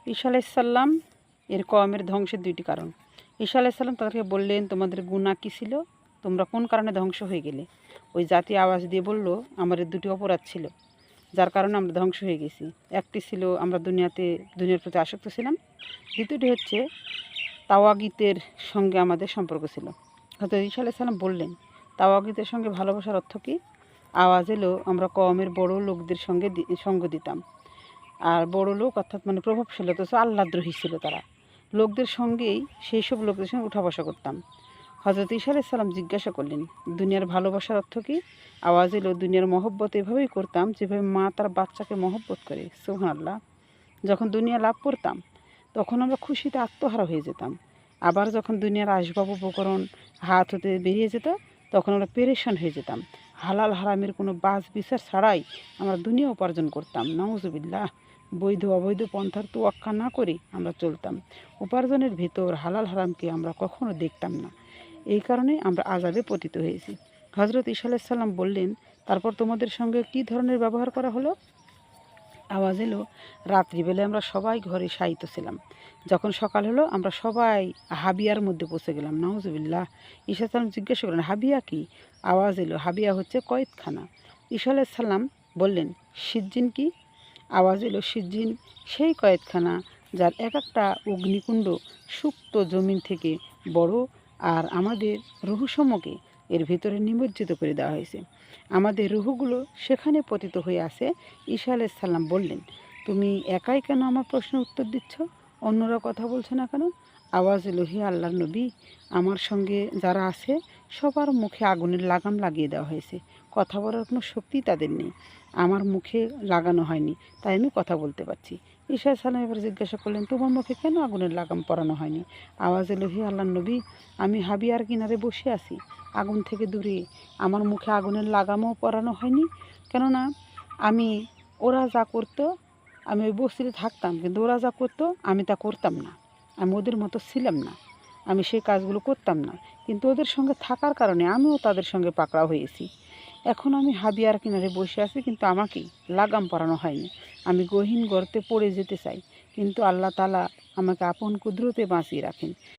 ঈসা আলাইসাল্লাম এর কওমের ধ্বংসের দুইটি কারণ। ঈসা আলাইসাল্লাম তাদেরকে বললেন, তোমাদের গুনাহ কী ছিল? তোমরা কোন কারণে ধ্বংস হয়ে গেলে? ওই জাতি আওয়াজ দিয়ে বলল, আমাদের দুটি অপরাধ ছিল যার কারণে আমরা ধ্বংস হয়ে গেছি। একটি ছিল আমরা দুনিয়ার প্রতি আসক্ত ছিলাম। দ্বিতীয়টি হচ্ছে তাওয়াগীতের সঙ্গে আমাদের সম্পর্ক ছিল। হয়তো ঈসা আলাইসাল্লাম বললেন, তাওয়াগীতের সঙ্গে ভালোবাসার অর্থ কী? আওয়াজ এলো, আমরা কওমের বড় লোকদের সঙ্গে সঙ্গ দিতাম। আর বড় লোক অর্থাৎ প্রভাবশালী, অথচ আল্লাহদ্রোহী ছিল তারা। লোকদের সঙ্গেই সেই সব লোকদের সঙ্গে উঠা বসা করতাম। হজরত ঈসা আলাইসাল্লাম জিজ্ঞাসা করলেন, দুনিয়ার ভালোবাসার অর্থ কী? আওয়াজ এলো, দুনিয়ার মহব্বত এভাবেই করতাম যেভাবে মা তার বাচ্চাকে মহব্বত করে। সুবহানাল্লাহ। যখন দুনিয়া লাভ করতাম তখন আমরা খুশিতে আত্মহারা হয়ে যেতাম। আবার যখন দুনিয়ার আসবাব উপকরণ হাত হতে বেরিয়ে যেত তখন আমরা পেরেশান হয়ে যেতাম। হালাল হারামের কোনো বাছ বিচার ছাড়াই আমরা দুনিয়া উপার্জন করতাম। নাউজুবিল্লাহ। বৈধ অবৈধ পন্থার তোয়াক্কা না করে আমরা চলতাম। উপার্জনের ভেতর হালাল হারামকে আমরা কখনো দেখতাম না। এই কারণে আমরা আযাবে পতিত হয়েছি। হজরত ঈসা আলাইসাল্লাম বললেন, তারপর তোমাদের সঙ্গে কী ধরনের ব্যবহার করা হলো? আওয়াজ এলো, রাত্রিবেলায় আমরা সবাই ঘরে শায়িত ছিলাম। যখন সকাল হলো আমরা সবাই হাবিয়ার মধ্যে পৌঁছে গেলাম। নাউজুবিল্লাহ। ঈসা সাল্লাম জিজ্ঞাসা করলেন, হাবিয়া কি? আওয়াজ এলো, হাবিয়া হচ্ছে কয়েদখানা। ঈসা আলাইসাল্লাম বললেন, সিজ্জিন কি? আওয়াজ এলো, সিজ্জিন সেই কয়েদখানা যার এক একটা অগ্নিকুণ্ড সুপ্ত জমিন থেকে বড়, আর আমাদের রুহসমূহকে এর ভিতরে নিমজ্জিত করে দেওয়া হয়েছে। আমাদের রুহগুলো সেখানে পতিত হয়ে আছে। ঈসা আলাইসাল্লাম বললেন, তুমি একাই কেন আমার প্রশ্নের উত্তর দিচ্ছ? অন্যরা কথা বলছে না কেন? আওয়াজ এলো, হে আল্লাহর নবী, আমার সঙ্গে যারা আছে সবার মুখে আগুনের লাগাম লাগিয়ে দেওয়া হয়েছে। কথা বলার কোনো শক্তি তাদের নেই। আমার মুখে লাগানো হয়নি, তাই আমি কথা বলতে পারছি। ঈসা সালাম এবার জিজ্ঞাসা করলেন, তোমার মুখে কেন আগুনের লাগাম পরানো হয়নি? আওয়াজ এলো, হে আল্লাহর নবী, আমি হাবিয়ার কিনারে বসে আছি আগুন থেকে দূরে। আমার মুখে আগুনের লাগামও পরানো হয়নি, কেননা ওরা যা করতো আমি ওই বস্তিতে থাকতাম, কিন্তু ওরা যা করতো আমি তা করতাম না। আমি ওদের মতো ছিলাম না, আমি সেই কাজগুলো করতাম না। কিন্তু ওদের সঙ্গে থাকার কারণে আমিও তাদের সঙ্গে পাকড়াও হয়েছি। এখন আমি হাবিয়ার কিনারে বসে আছি, কিন্তু আমাকে লাগাম পরানো হয়নি। আমি গহীন গর্তে পড়ে যেতে চাই, কিন্তু আল্লাহ তাআলা আমাকে আপন কুদরতে বাঁচিয়ে রাখেন।